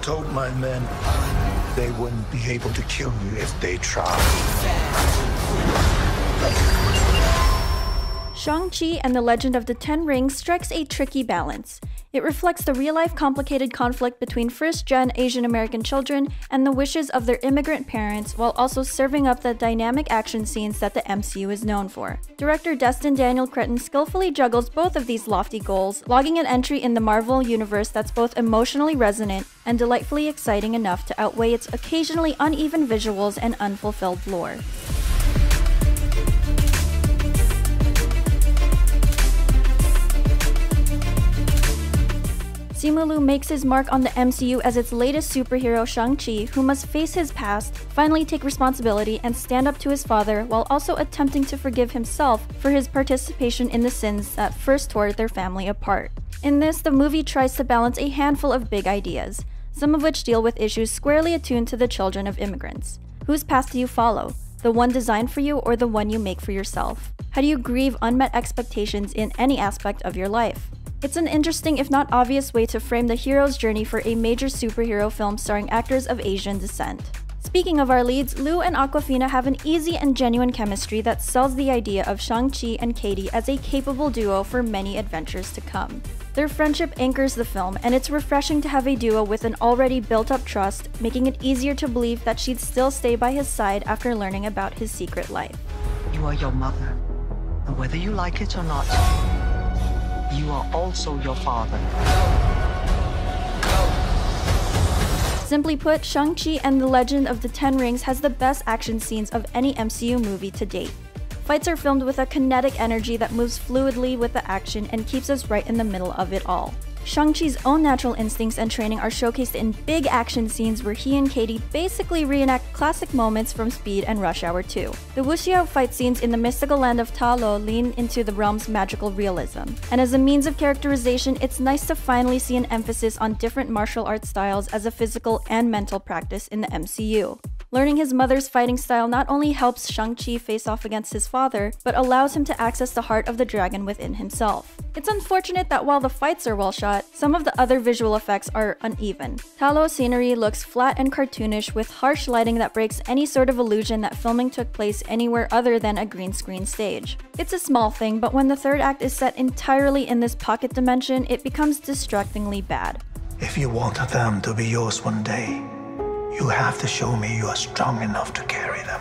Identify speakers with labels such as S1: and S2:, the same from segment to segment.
S1: told my men they wouldn't be able to kill you if they tried.
S2: Shang-Chi and the Legend of the Ten Rings strikes a tricky balance. It reflects the real-life complicated conflict between first-gen Asian American children and the wishes of their immigrant parents, while also serving up the dynamic action scenes that the MCU is known for. Director Destin Daniel Cretton skillfully juggles both of these lofty goals, logging an entry in the Marvel universe that's both emotionally resonant and delightfully exciting enough to outweigh its occasionally uneven visuals and unfulfilled lore. Simu Liu makes his mark on the MCU as its latest superhero, Shang-Chi, who must face his past, finally take responsibility, and stand up to his father while also attempting to forgive himself for his participation in the sins that first tore their family apart. In this, the movie tries to balance a handful of big ideas, some of which deal with issues squarely attuned to the children of immigrants. Whose path do you follow? The one designed for you or the one you make for yourself? How do you grieve unmet expectations in any aspect of your life? It's an interesting, if not obvious, way to frame the hero's journey for a major superhero film starring actors of Asian descent. Speaking of our leads, Liu and Awkwafina have an easy and genuine chemistry that sells the idea of Shang-Chi and Katie as a capable duo for many adventures to come. Their friendship anchors the film, and it's refreshing to have a duo with an already built-up trust, making it easier to believe that she'd still stay by his side after learning about his secret life.
S3: You are your mother, and whether you like it or not, you are also your father.
S2: Simply put, Shang-Chi and the Legend of the Ten Rings has the best action scenes of any MCU movie to date. Fights are filmed with a kinetic energy that moves fluidly with the action and keeps us right in the middle of it all. Shang-Chi's own natural instincts and training are showcased in big action scenes where he and Katie basically reenact classic moments from Speed and Rush Hour 2. The wuxia fight scenes in the mystical land of Ta Lo lean into the realm's magical realism. And as a means of characterization, it's nice to finally see an emphasis on different martial arts styles as a physical and mental practice in the MCU. Learning his mother's fighting style not only helps Shang-Chi face off against his father, but allows him to access the heart of the dragon within himself. It's unfortunate that while the fights are well shot, some of the other visual effects are uneven. Ta Lo's scenery looks flat and cartoonish with harsh lighting that breaks any sort of illusion that filming took place anywhere other than a green screen stage. It's a small thing, but when the third act is set entirely in this pocket dimension, it becomes distractingly bad.
S1: If you want them to be yours one day, you have to show me you are strong enough to carry them.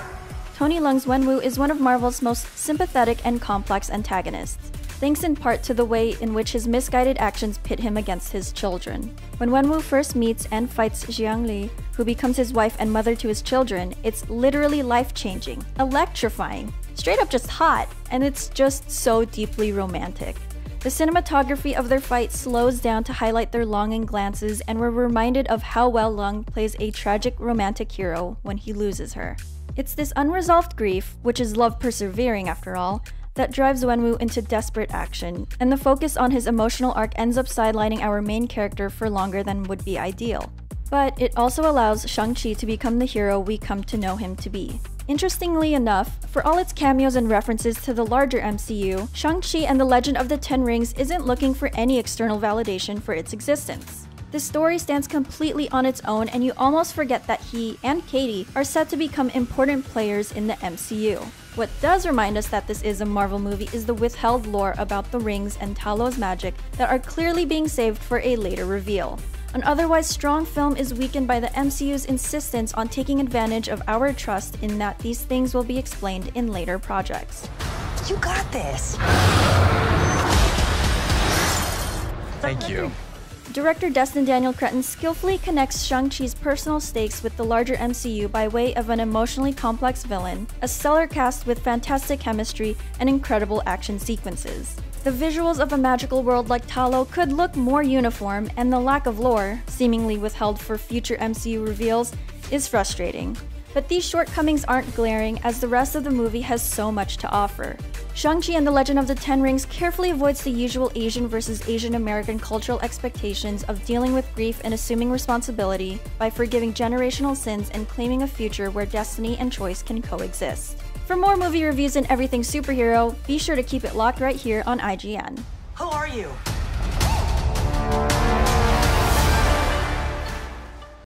S2: Tony Leung's Wenwu is one of Marvel's most sympathetic and complex antagonists, thanks in part to the way in which his misguided actions pit him against his children. When Wenwu first meets and fights Jiangli, who becomes his wife and mother to his children, it's literally life-changing, electrifying, straight up just hot, and it's just so deeply romantic. The cinematography of their fight slows down to highlight their longing glances, and we're reminded of how well Leung plays a tragic romantic hero when he loses her. It's this unresolved grief, which is love persevering after all, that drives Wenwu into desperate action, and the focus on his emotional arc ends up sidelining our main character for longer than would be ideal. But it also allows Shang-Chi to become the hero we come to know him to be. Interestingly enough, for all its cameos and references to the larger MCU, Shang-Chi and the Legend of the Ten Rings isn't looking for any external validation for its existence. The story stands completely on its own, and you almost forget that he and Katie are set to become important players in the MCU. What does remind us that this is a Marvel movie is the withheld lore about the rings and Ta Lo's magic that are clearly being saved for a later reveal. An otherwise strong film is weakened by the MCU's insistence on taking advantage of our trust in that these things will be explained in later projects.
S3: You got this.
S4: Thank you.
S2: Director Destin Daniel Cretton skillfully connects Shang-Chi's personal stakes with the larger MCU by way of an emotionally complex villain, a stellar cast with fantastic chemistry, and incredible action sequences. The visuals of a magical world like Ta Lo could look more uniform, and the lack of lore, seemingly withheld for future MCU reveals, is frustrating. But these shortcomings aren't glaring, as the rest of the movie has so much to offer. Shang-Chi and the Legend of the Ten Rings carefully avoids the usual Asian versus Asian American cultural expectations of dealing with grief and assuming responsibility by forgiving generational sins and claiming a future where destiny and choice can coexist. For more movie reviews and everything superhero, be sure to keep it locked right here on IGN.
S3: Who are you?